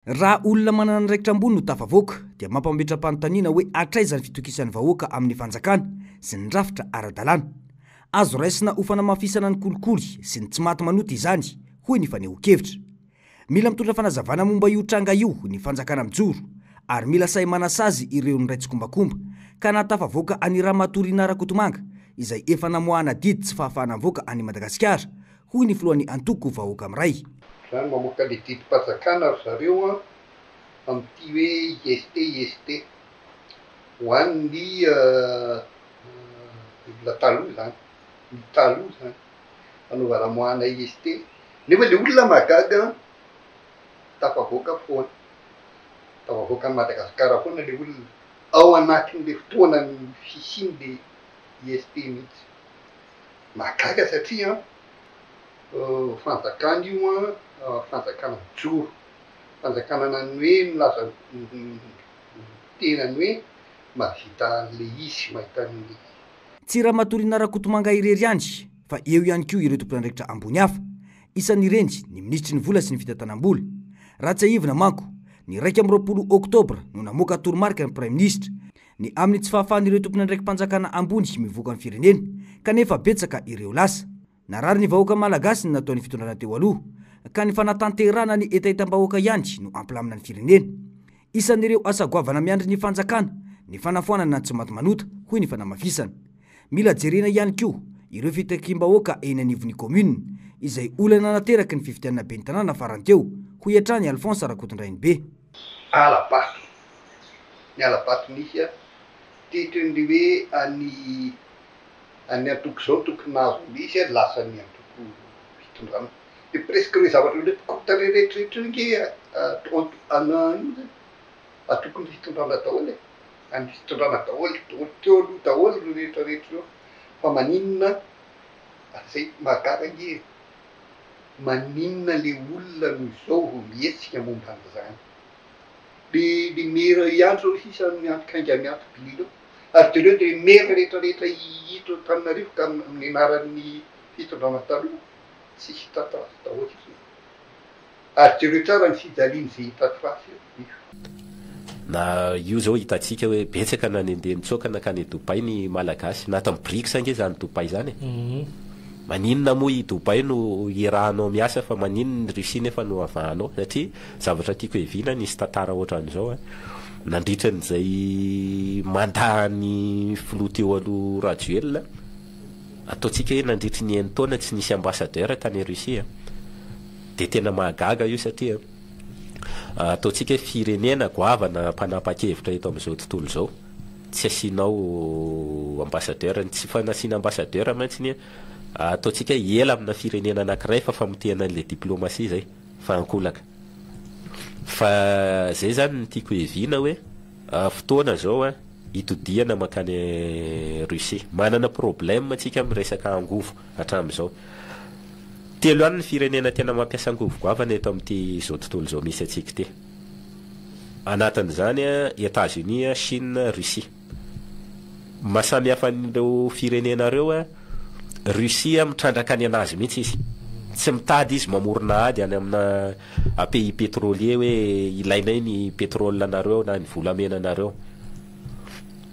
Raha olona manana niraikitra ambony no tafavoaka dia mampambetra-panontaniana hoe atraizany fitokisan'ny vahoaka amin'ny fanjakana sy ny rafitra ara-dalàna. Azo raisina ho fanamafisana ny kolikoly sy ny tsy maty manoty izany, hoy ny faneho-kevitra. Mila mitondra fanazavana momba io tranga io ny fanjakana mijoro, ary mila say manasazy ireo niraitsi-kombakomba ka natafavoaka any Ramatorimana Rakotomanga izay efa namoahana didy tsy fahafahana mivoaka any Madagasikara, hoy ny filohan'ny antoko vahoaka miray. Zany mamoaka le didim-panjakana zareo amin'ity hoe IST ho an'ny la taloha zany, ny taloha zany fanaovana moahana IST. Nefa le olona mahagaga tafavoaka foana, tafavoaka ny Madagasikara foana le olona ao anatin'le fotoana ny fisiany le IST mihitsy. Mahagaga satria fanjakana io fanjakana mijoro, fanjakana ny hoe milaza tenany hoe mahavita le isy mahita ny. Tsy Ramatorimana Rakotomanga irery ihany fa eo ihany koa ireo tompon'andraikitra ambony hafa, isan'ireny ny ministry ny vola sy ny fitantanam-bola. Ratsahivina manko ny 20 Oktobra no namoaka toromarika ny Prime Ministre ny amin'ny tsy fahafahan'ireo tompon'andraiki-panjakana ambony mivoaka ny firenena, kanefa betsaka ireo lasa. Narary ny vahoaka malagasy ny nataon'ny fitondrana teo aloha, ka ny fanatanterana ny hetaheta-mbahoaka ihany no ampilamina ny firenena. Isan'ireo asa goavana miandry ny fanjakana ny fanafoanana ny tsy maty manota, hoy ny fanamafisana. Mila jerena ihany koa ireo fitakiam-bahoaka eny anivon'ny commune izay olana nateraky ny fifidianana ben'ny tanàna farany teo, hoy hatrany Alphonse Rakotondrainibe. Alabato, ny alabato nisy tetrany hoe any antoko zao tokony nazo misy lasa ny antoko fitondrana. De presque le zavatra kota rehetrarehetra nge atokony fitondrana daholo, any fitondrana daholo teo aloha daholo no rehetrarehetra eo. Fa maninona zay mahagaga nge maninona le olona no zao vao mihetsika momba an'izany. Le mera ihany zao sisa miantikainga miantoka bililo, ary de reo de mera rehetrarehetra hita Antananarivo ka amin'ny anaran'ny fitondrana taloha tsisy tatasy daholo izy. Ary jereo tsara ny fijaliany zay hita trasy na io zao hitantsika hoe betsaka nanendeha nitsokana ka ny Dubai ny malagasy na tamin'ny BRICS ange zany Dubai zany. Maninona moa i Dubai no iarahanao miasa fa maninona ny Russie nefa no avahanao, satria zavatra tiako evina nisy tantara ohatran'izao nandritra n'izay mandany filoha teo aloha Rajoelina, ataontsika hoe nandritra ny 9 taona tsy nisy ambassadeur tany Russie. De tena mahagaga io satria ataontsika firenena goavana mpanapa-kevitra eto amin'izao tontolo zao, tsy asianao ambassadeur, tsy fanasiana ambassadeur mantsy ataontsika ela amina firenena anankiray fa famitehana an'le diplomatie zay fa ankolaka. Fa zay zany tiako evina hoe fotoana zao itodiana makany Russie, manana problème antsika amin'ny resaka angovo hatramin'izao. Telo any ny firenena tena mampiasa angovo goavana eto amin'ity zao tontolo zao misy atsika ty. Anatin'izany États-Unis, Chine, Russie. Mahasamy hafa n'ireo firenena reo Russie mitrandraka any anazy mihitsy izy. Tsy mitady izy mamorona ady any amina pays pétrolier hoe ilainay ny pétrole anareo na ny volamena anareo.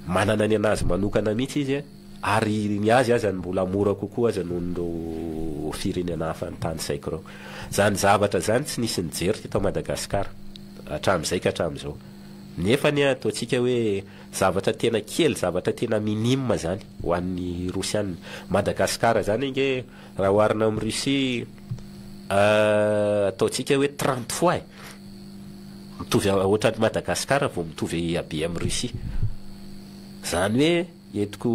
Manana ny anazy manokana mihitsy izy ary ny azy azany mbola mora kokoa aza noho n'ireo firenena hafa ny tany saiko reo. Zany zavatra zany tsy nisy nijery teto Madagasikara hatramin'izay ka hatramin'izao. Nefa ny ataontsika hoe zavatra tena kely, zavatra tena minime zany ho an'ny Rosianina. Madagasikara zany nge raha oharina amin'ny Russie ataontsika hoe 30 fois mitovy ohatran'ny Madagasikara vao mitovy abe amin'ny Russie. Zany hoe entiko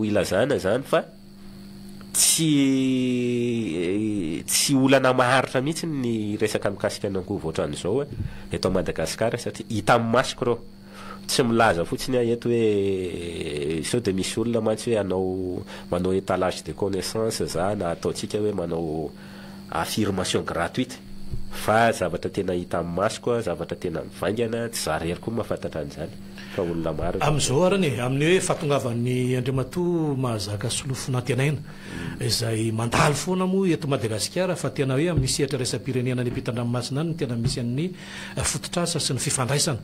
ilazana zany fa tsy olana maharitra mihitsy ny resaka mikasika angovo ohatran'izao eto Madagasikara satria hita amin'ny masiko reo. Tsy milaza fotsiny eto hoe sao de misy olona mantsy hoe manao étalage de connaissance za na ataontsika hoe manao affirmation gratuite. fa zavatra tena hita amin'ny maso koa zavatra tena mivaingana tsy zarery koa mahafantatra an'izany fa olona maro amin'izao arany amin'ny hoe fahatongavan'ny Andriamatoa mahazaka solofona tenaina izay mandalo foana moa eto Madagasikara fa tena hoe amin'ny sehatra raisam-pirenena ny ampitan-dranomasina any tena misy an'ny fototrasa sy ny fifandraisana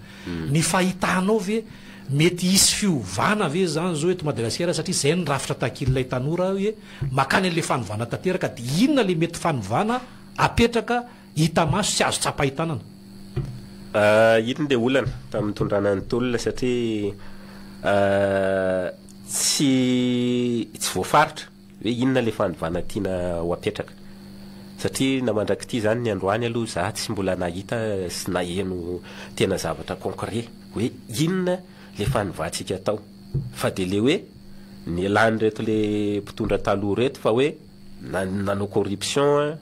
ny fahitanao ve mety hisy fiovana ve zany zao eto Madagasikara satria izay ny rafitra takililay tanora hoe makany an'le fanovana tanteraka dia inona le mety fanovana apetraka hita maso sy azo tsapahitanana iny le olana tamin'ny tondrana ny tolona satria tsy voafaritra hoe inona le fanovana tiana ho apetraka satria namandraky zany ny androany aloha za tsy mbola nahita sy naheno tena zavatra concret hoe inona le fanovantsika atao fa de le hoe ny lany reto le mpitondra taloha reto fa hoe nanao corruption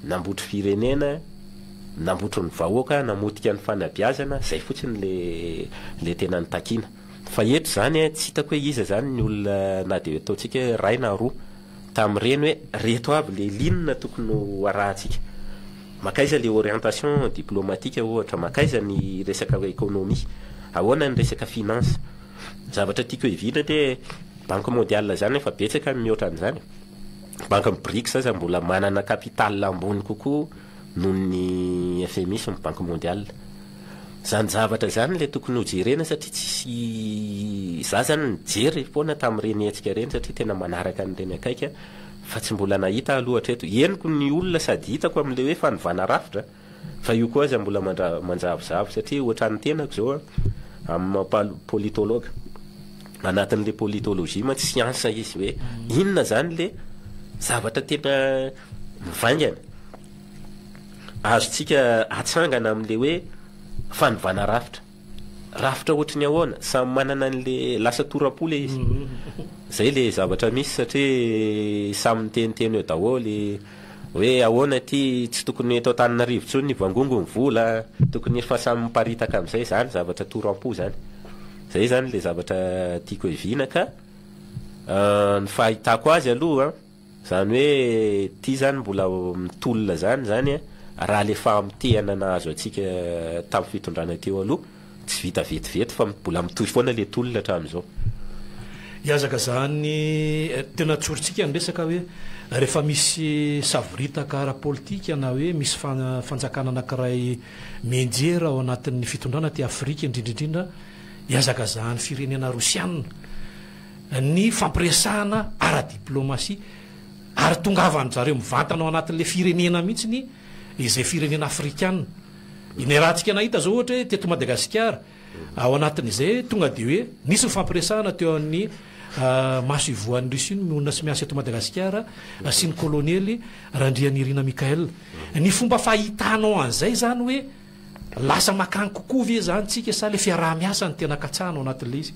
nambotry firenena nambotro ny vahoaka namotika ny fanabiazana zay fotsiny le tena ny takina fa eto zany tsy hitako hoe iza zany ny olona na de ataontsika ray na roa tamin'ireny hoe reto avy le linina tokony ho arahantsika makaiza le orientation diplomatique ohatra makaiza ny resaka économie ahoana ny resaka finance zavatra tiako hivina de banque mondiale zany efa betsaka mihoatra an'izany banque BRICS aza mbola manana capital ambony kokoa noho ny FMI sy ny banque mondiale zany zavatra zany le tokony ho jerena satria tsisy za zany nijery foana tamin'ireny hetsika reny satria tena manaraka an'ireny akaika fa tsy mbola nahita aloha hatreto eniko ny olona sady hitako amin'le hoe fanovana rafitra fa io koa aza mbola manjavozavo satria ohatrany tenako zao amin'ny politologue anatin'le politologie ma tsy science izy hoe inona zany le zavatra tena mivaingana azotsika atsangana amin'le hoe fanovana rafitra ohatry ny ahoana samy manana an'le lasa torapole izy zay le zavatra misy satria samy niteniteny eo daholy hoe ahoana ty tsy tokony atao Antananarivo tsony ny vangongo ny vola tokony fa samy miparitaka amin'izay zany zavatra toram-po zany zay zany le zavatra tiako hivina ka ny fahitako azy aloha zany hoe ty zany mbola mitolona zany raha le famitehana nahazo atsika tamin'ny fitondrana teo aloha tsy vita vetivety fa mbola mitohy foana le tolona hatramin'izao iazaka zany tena tsorintsika ny resaka hoe rehefa misy savoritaka ara-politika na hoe misy fanjakana anankiray menjera ao anatin'ny fitondrana ty Afrika indrindraindrindra iazaka zany firenena rosianina ny fampiresahana ara-diplomasia ary tongavany zareo mivantana ao anatin'le firenena mihitsy izay firenena afrikana iny rahantsika nahita zao ohatra hoe teto Madagasikara ao anatin'izay tonga de hoe nisy fampiresahana teo amin'ny maso ivoan'ny Russie miona sy miasa eto Madagasikara sy ny koloniely Randrianirina Mikael ny fomba fahitanao an'izay zany hoe lasa makany kokoa ve zany tsika sa le fiaraha-miasa ny tena katsahana ao anatin'le izy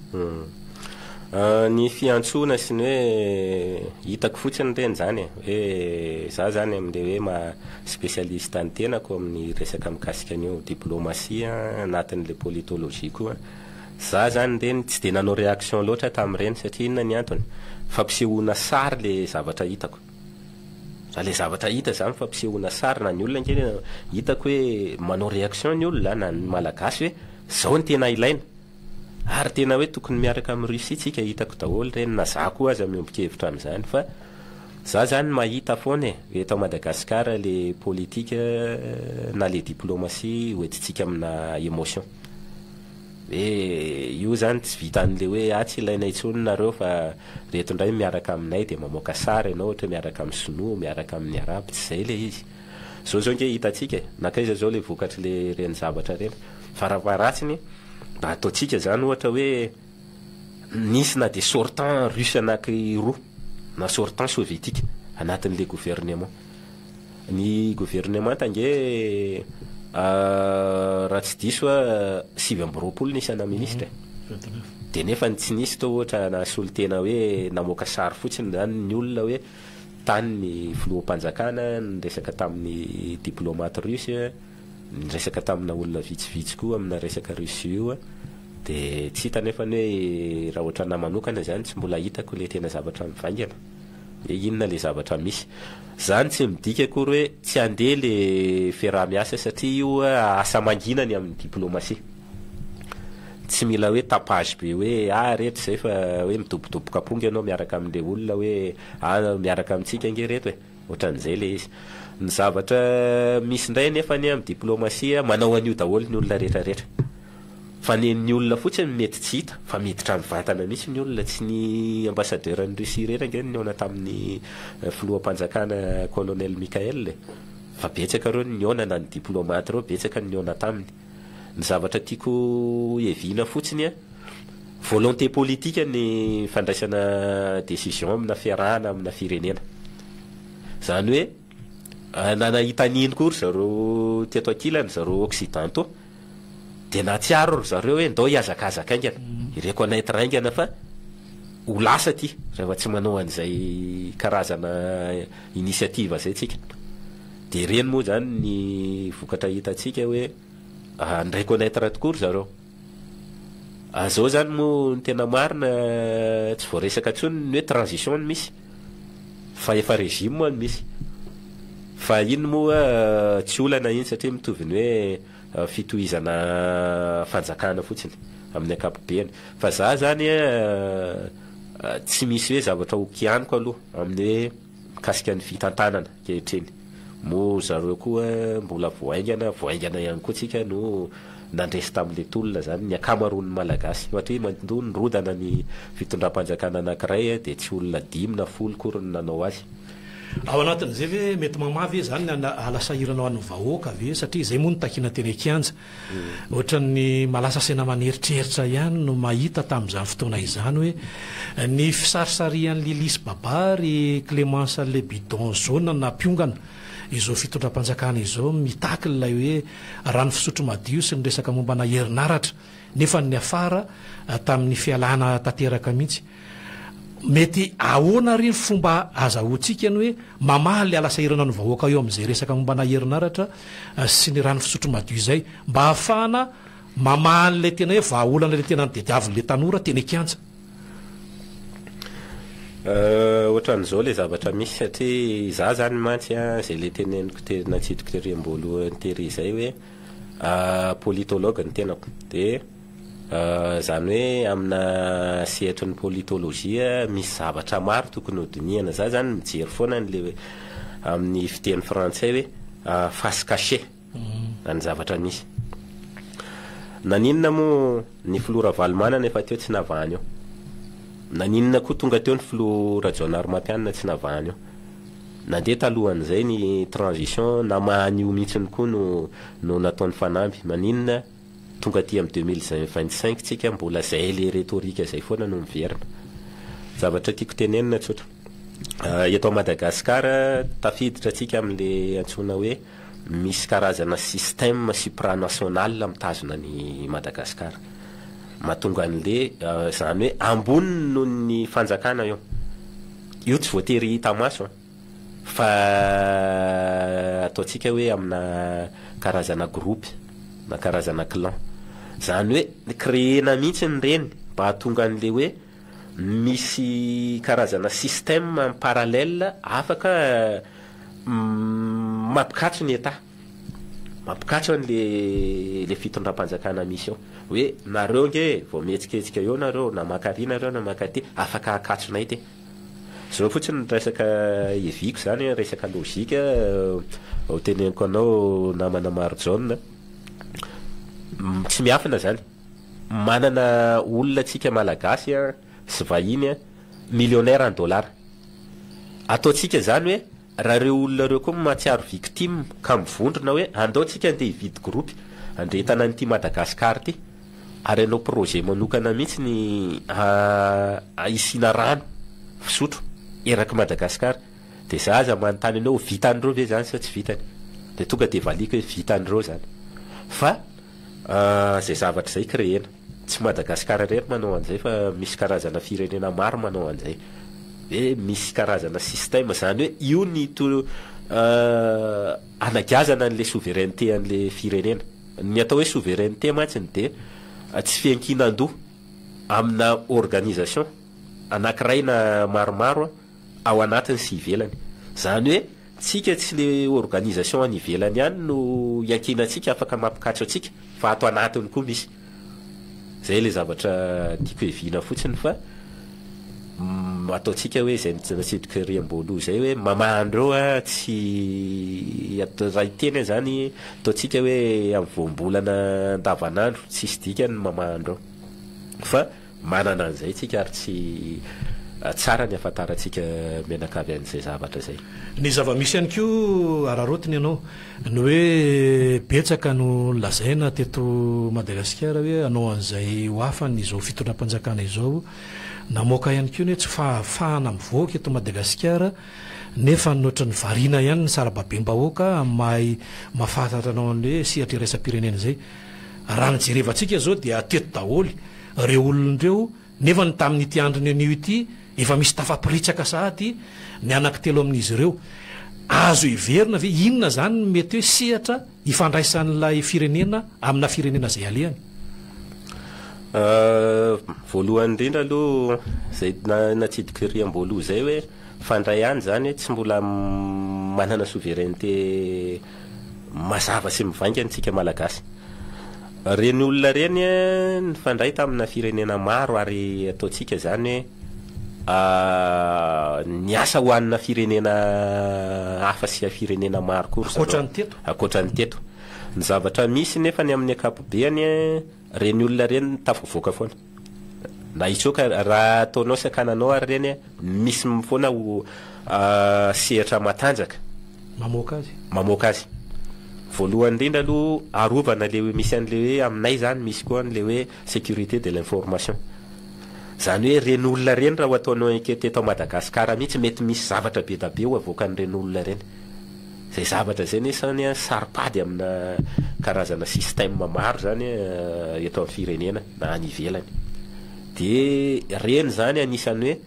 ny fiantsona sy ny hoe hitako fotsiny reny zany hoe za zany amin'le hoe ma spécialiste ny tenako amin'ny resaka mikasika an'io diplomasia anatin'le politologie koa za zany reny tsy de nanao réaction loatra tamin'ireny satria inona ny antony fampisehoana sary le zavatra hitako raha le zavatra hita zany fampisehoana sary na ny olona nkely hitako hoe manao réaction ny olona na ny malagasy hoe zao ny tena ilaina ary tena hoe tokony miaraka amin'ny Russie tsika hitako daholo reny na za koa aza miombokevitra amin'izany fa za zany mahita foana eto Madagasikara le politika na le diplomatie hoentitsika amina émotion io zany tsy vita an'le hoe tsy ilaina intsony nareo fa reto indray miaraka aminay de mamoaka sary ianao ohatra miaraka amin'ny sinoa miaraka amin'ny araby tsy zay le izy zao nke hitatsika nakaiza zao le vokatry le reny zavatra reny faraparatsiny mba ataotsika zany ohatra hoe nisy na de sortant russe anankiroa na sortant soviétique anatin'le gouvernement ny gouvernement tange raha tsy diso 7 nisana ministre de nefa tsy nisy to ohatra na solitena hoe namoaka sary fotsiny zany ny olona hoe tany ny filoham-panjakana ny resaka tamin'ny diplomate russe ny resaka tamina olona vitsivitsy koa amina resaka Russie io de tsy hita nefa hoe raha ohatra namanokana zany tsy mbola hitako le tena zavatra mivaingana inona le zavatra misy zany tsy midika akory hoe tsy andeha le fiaraha-miasa satria io asa manginany amin'ny diplomasia tsy mila hoe tapage be hoe rehetra zay fa hoe midobodoboka aponga ianao miaraka amin'le olona hoe miaraka amintsika nge reto e ohatran'izay le izy ny zavatra misy indray nefa ny amin'ny diplomasia manao an'io daholo ny olona rehetrarehetra fa ny olona fotsiny mety tsy hita fa miditra amin'ny vatana misy ny olona tsy ny ambassadeur ny Russie rehetra nge niona tamin'ny filoham-panjakana colonel Michael fa betsaka reo niona na ny diplomate reo betsaka niona taminy ny zavatra tiako eviana fotsiny volonté politique ny fandraisana décision amina fiarahana amina firenena zany hoe nanahita niny kory zareo teto akilany zareo occidentaux de natsiaro zareo hoe ndao hiazakazaka aingana ireconnaître aingana fa ho lasa ty rehefa tsy manao an'izay karazana initiative zay tsika de reny moa zany ny vokatra hitatsika hoe reconnaître tokory zareo zao zany moa ny tena marina tsy voaresaka tsony ny hoe transition ny misy fa efa régime moa ny misy fa iny moa tsy olana iny satria mitovy ny hoe fitohizana fanjakana fotsiny amin'ny ankapobeny fa za zany tsy misy hoe zavatra okianiko aloha amin'ny hoe mikasika ny fitantanana kehitriny mo zareo koa mbola voaingana ihany koa tsika no nandresy tamin'le tolona zany ny akamaroan'ny malagasy ohatra hoe mandoa ny rodana ny fitondram-panjakana anankiray de tsy olona 5 na 10 kory ny nanao azy ao anatin'izay ve mety mamavy zany alasahiranao an'ny vahoaka ve satria zay moa no takina teny kianja ohatran'ny malasa sena maneritreritra ihany no mahita tamin'izany fotoana izany hoe ny fisarisarian'ny Lilis Babary Clémence Le Bidon Jaune na mpiongana izao fitondram-panjakana izao mitaky lay hoe rano fisotro madio sy ny resaka mombana herinaratra nefa ny afara tamin'ny fialana tanteraka mihitsy mety ahoana reny fomba azahoantsika ny hoe mamaly alasahirana ny vahoaka eo amin'izay resaka mombana herinaratra sy ny rano fisotro madio izay mba hahafahana mamaly lay tena hoe vahaolana le tena nydediavin'le tanora teny kianja ohatran'izao le zavatra misy satria za zany mantsy zay le teneniko tena tsitoko terem-bolo tery zay hoe politologue ny tenako de zany hoe amina sehatry ny politolojia misy zavatra maro tokony hodiniana za zany mijery foana nle amin'ny fiteny frantsay hoe face cachée ny zavatra misy naninona moa ny filora Valomana efa teo tsy navahany eo naninona koa tonga teo ny filora John Armatianina tsy navahany eo nandeha talohan'izay ny transition na mahan'io mihitsiny koa no nataon'ny fanamby maninona tonga aty amin'ny 2025 tsika mbola zay le rétorique zay foana no miverina zavatra tiako tenenina tsotra eto Madagasikara tafiditra tsika amin'le antsona hoe misy karazana système supranational mitazona ny Madagasikara mahatonga an'le zany hoe ambony noho ny fanjakana io tsy voatery hita maso fa ataontsika hoe amina karazana groupe na karazana clan zany hoe créena mihitsy ny reny mba hahatonga an'le hoe misy karazana système parallèle afaka mampikatso ny état mampikatso an'le fitondram-panjakana misy eo hoe nareo nge vao mihetsiketsika eo nareo na makary nareo na makaty afaka hakatsonay te zao fotsiny resaka eviko zany resaka logika ho teneniko anao namana maro jaune tsy miafina zany manana olona tsika malagasy sy vahiny millionnaire en dollar ataotsika zany hoe raha reo olona reo koa mahatsiaro victime ka mivondrona hoe andao tsika andeha hividy groupe andretana n'ity Madagasikara ty ary anao projet manokana mihitsy ny isina rano fisotro eraky Madagasikara de za aza manontany anao vitan'ireo ve zany sa tsy vitany de tonga de valiko hoe vitan'ireo zany fa zay zavatra zay créena tsy Madagasikara rehetra manao an'izay fa misy karazana firenena maro manao an'izay hoe misy karazana système zany hoe io ny anagazana an'le souveraineté an'le firenena ny atao hoe souveraineté mantsiny de tsy fiankinan-doha amina organisation anankiray na maromaro ao anatiny sy ivelany zany hoe tsika tsy le organisation any ivelany ihany no iankinantsika afaka mampikatro atsika fa ato anatiny koa misy zay le zavatra tiako evina fotsiny fa ataotsika hoe zay natsidika riam-bolo zay hoe mamandro a tsy raha iteny zany ataotsika hoe amin'ny voambolana andavanandro tsisy dikany mamandro fa manana an'izay tsika ary tsy tsara ny afantarantsika menakavy an'izay zavatra zay ny zava-misy ihany ko ararotiny ianao ny hoe betsaka no lazaina teto Madagasikara hoe anao an'izay ho afany izao fitondram-panjakana izao namoaka ihany ko ny hoe tsy fahafahana mivoaka eto Madagasikara nefa notra ny variana ihany ny sarababem-bahoaka mahay mahafantatra anao an'le hoe sihatra iraisam-pirenena zay raha ny jerevantsika zao dia teto daholy reo olon'ireo nefa ny tamin'ity androny anio ity efa misy tafampiritsaka sahady ny anankitelo amin'izy ireo azo iverina ve inona zany mety hoe sehatra ifandraisan'ilay firenena amina firenena zay alehany voalohany indrindra aloha zay natsidika riam-bolo zay hoe fandray any zany tsy mbola manana souveraineté mazava sy mivaingana tsika malagasy reny olona reny ny fandray tamina firenena maro ary ataotsika zany hoe ny asa hoanina firenena hafa sy firenena maro koa akoatrany teto ny zavatra misy nefa ny amin'ny akapobeany reny olona reny tafivoaka foana na itsoka raha ataonao sakananao ary reny misy foana ho sehatra matanjaka mamoaka azy voalohany indrindra aloha arovana le hoe misy an'le hoe aminay zany misy koa an'le hoe sécurité de l'information zany hoe reny olona reny raha ho ataonao teto Madagasikara mihitsy mety misy zavatra be da be ho avoakan'ireny olona reny zay zavatra zay nesany saripady amina karazana système maro zany eto amin'ny firenena na any ivelany de reny zany anisany hoe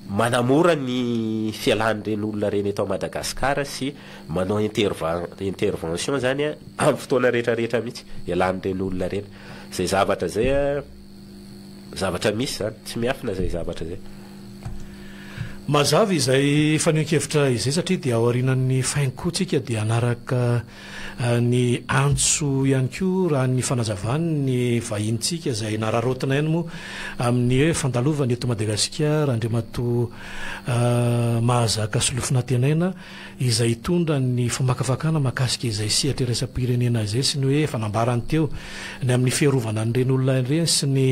manamora ny fialan'ireny olona reny eto Madagasikara sy manao intervention zany amin'ny fotoana rehetrarehetra mihitsy ialan'ireny olona reny zay zavatra zay zavatra misy zany tsy miafina zay zavatra zay mazava izay faneon-kevitra izay satria dia ao aorinan'ny fainkotsika dia anaraka ny antso ihany ko raha ny fanazavany ny vahintsika zay nararotina ihany moa amin'ny hoe fandalovany eto Madagasikara andriamato mahazaka solofina tenaina izay tondra ny famakafakana makasika izay sehatra iraisam-pirenena izay sy ny hoe fanambarany teo ny amin'ny fiarovana n'ireny olona ireny sy ny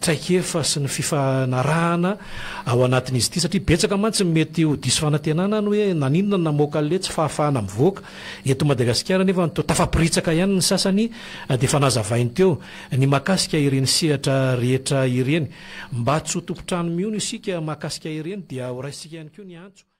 traikefa sy ny fifanarahana ao anatin'izy ity satria betsaka mantsy mety ho diso fanantenana ny hoe naninona namoaka le tsy fahafahana mivoaka eto Madagasikara nefa to tafampiritsaka ihany ny sasany dia fanazavainy teo ny makasika ireny sehatra rehetra ireny mba tsy ho tompotrano mihony isika makasika ireny dia ho raisika ihany koa ny antso